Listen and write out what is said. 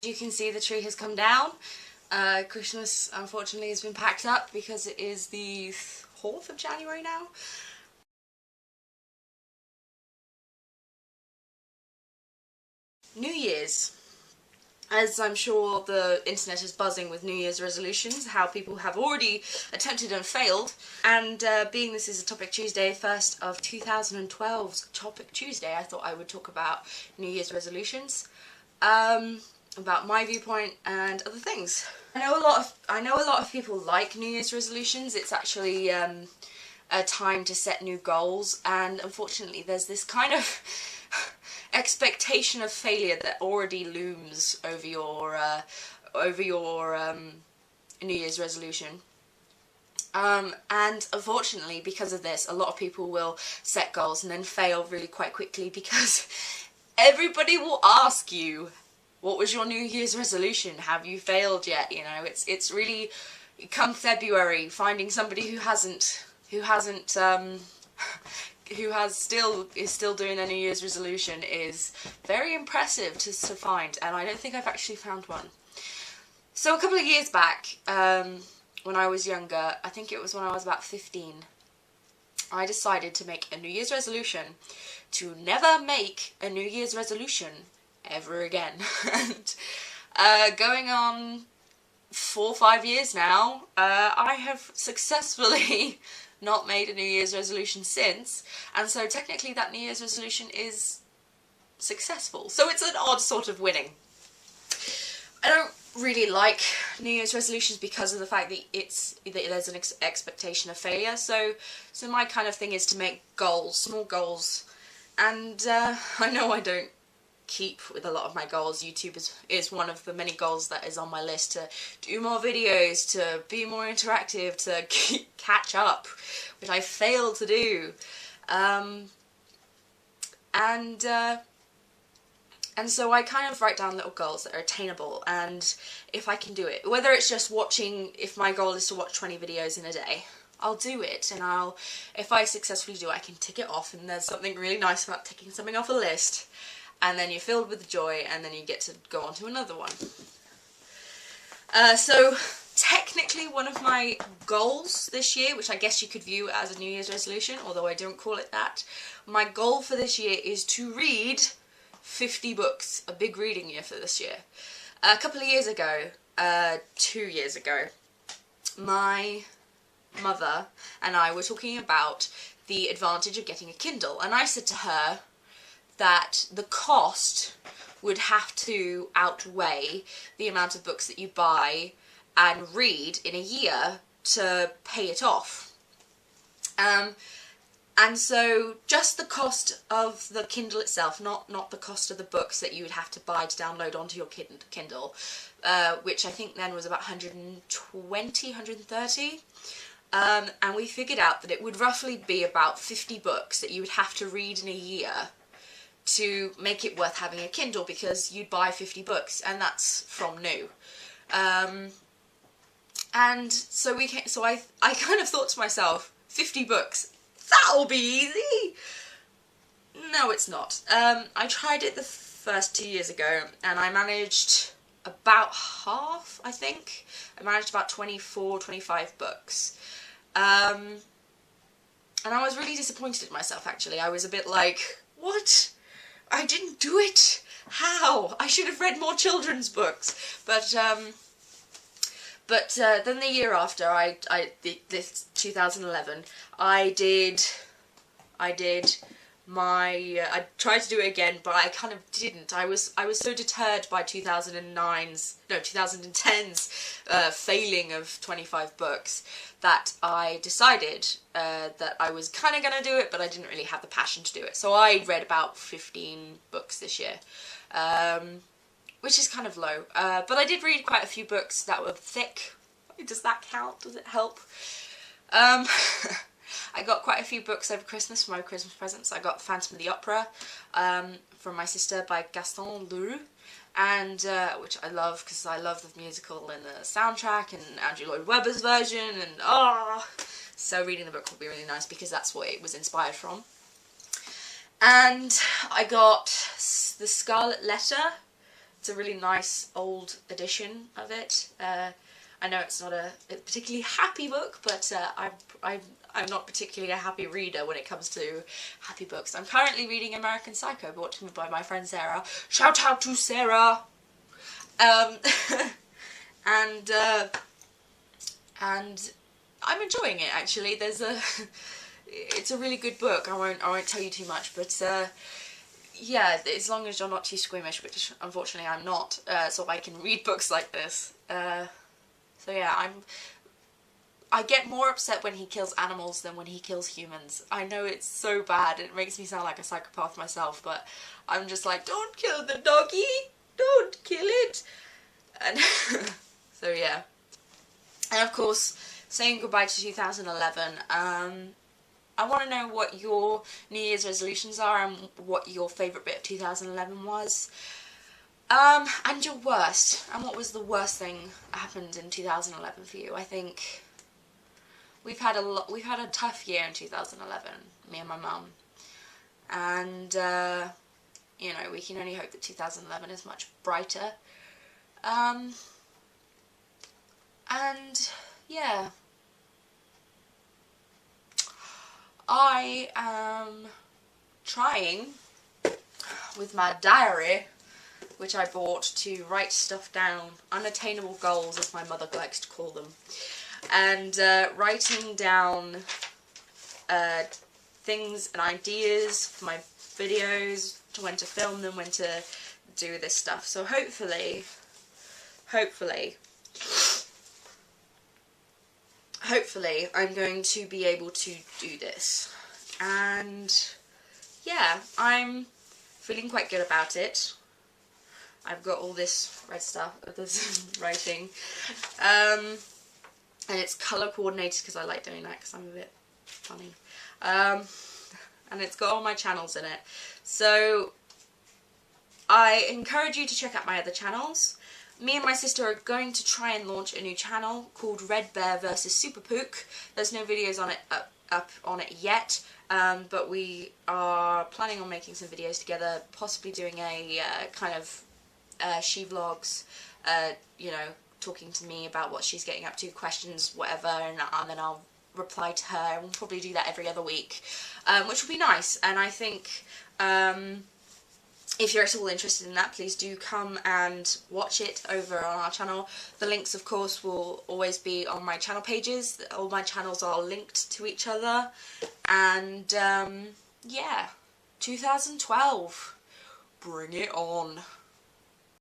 You can see the tree has come down. Christmas unfortunately has been packed up because it is the 4th of January now. New Year's. As I'm sure the internet is buzzing with New Year's resolutions, how people have already attempted and failed, and being this is a Topic Tuesday, first of 2012's Topic Tuesday, I thought I would talk about New Year's resolutions, about my viewpoint and other things. I know a lot of people like New Year's resolutions. It's actually a time to set new goals, and unfortunately there's this kind of expectation of failure that already looms over your New Year's resolution. And unfortunately, because of this, a lot of people will set goals and then fail really quite quickly, because everybody will ask you, what was your New Year's resolution? Have you failed yet? You know, it's really, come February, finding somebody who is still doing their New Year's resolution is very impressive to find, and I don't think I've actually found one. So a couple of years back, when I was younger, I think it was when I was about 15, I decided to make a New Year's resolution to never make a New Year's resolution ever again. And going on 4 or 5 years now, I have successfully not made a New Year's resolution since, and so technically that New Year's resolution is successful. So it's an odd sort of winning. I don't really like New Year's resolutions because of the fact that there's an expectation of failure. So my kind of thing is to make goals, small goals, and I know I don't keep with a lot of my goals. YouTube is one of the many goals that is on my list, to do more videos, to be more interactive, to catch up, which I failed to do. And so I kind of write down little goals that are attainable, and if I can do it, whether it's just watching, if my goal is to watch 20 videos in a day, I'll do it, and if I successfully do it, I can tick it off, and there's something really nice about ticking something off a list. And then you're filled with joy, and then you get to go on to another one. So technically one of my goals this year, which I guess you could view as a New Year's resolution, although I don't call it that, my goal for this year is to read 50 books, a big reading year for this year. A couple of years ago, 2 years ago, my mother and I were talking about the advantage of getting a Kindle, and I said to her that the cost would have to outweigh the amount of books that you buy and read in a year to pay it off. And so just the cost of the Kindle itself, not the cost of the books that you would have to buy to download onto your Kindle, which I think then was about 120, 130. And we figured out that it would roughly be about 50 books that you would have to read in a year to make it worth having a Kindle, because you'd buy 50 books, and that's from new. And so I kind of thought to myself, 50 books, that'll be easy. No, it's not. I tried it the first 2 years ago, and I managed about half, I think. I managed about 24, 25 books. And I was really disappointed in myself, actually. I was a bit like, what? I didn't do it! How? I should have read more children's books. But then the year after, this 2011, I tried to do it again, but I kind of didn't. I was so deterred by 2010's failing of 25 books that I decided that I was kind of going to do it, but I didn't really have the passion to do it. So I read about 15 books this year, which is kind of low. But I did read quite a few books that were thick. Does that count? Does it help? I got quite a few books over Christmas for my Christmas presents. I got Phantom of the Opera from my sister by Gaston Leroux, and which I love because I love the musical and the soundtrack and Andrew Lloyd Webber's version, and so reading the book will be really nice because that's what it was inspired from. And I got The Scarlet Letter It's a really nice old edition of it. I know it's not a particularly happy book, but I'm not particularly a happy reader when it comes to happy books. I'm currently reading American Psycho, brought to me by my friend Sarah. Shout out to Sarah! And I'm enjoying it, actually. It's a really good book. I won't tell you too much, but yeah, as long as you're not too squeamish, which unfortunately I'm not, so I can read books like this. So yeah, I get more upset when he kills animals than when he kills humans. I know it's so bad, it makes me sound like a psychopath myself, but I'm just like, don't kill the doggy! Don't kill it! And so yeah. And of course, saying goodbye to 2011, I want to know what your New Year's resolutions are and what your favourite bit of 2011 was. And your worst. And what was the worst thing that happened in 2011 for you? I think we've had a tough year in 2011, me and my mum. And, you know, we can only hope that 2011 is much brighter. And, yeah. I am trying with my diary, which I bought, to write stuff down, unattainable goals as my mother likes to call them, and writing down things and ideas for my videos, to when to film them, when to do this stuff. So hopefully I'm going to be able to do this. And yeah, I'm feeling quite good about it. I've got all this red stuff, this writing, and it's colour coordinated because I like doing that because I'm a bit funny, and it's got all my channels in it. So I encourage you to check out my other channels. Me and my sister are going to try and launch a new channel called Red Bear vs Super Pook. There's no videos on it up on it yet, but we are planning on making some videos together, possibly doing a kind of she vlogs, you know, talking to me about what she's getting up to, questions, whatever, and then I'll reply to her, and we'll probably do that every other week, which will be nice. And I think if you're at all interested in that, please do come and watch it over on our channel. The links, of course, will always be on my channel pages. All my channels are linked to each other. And yeah, 2012, bring it on.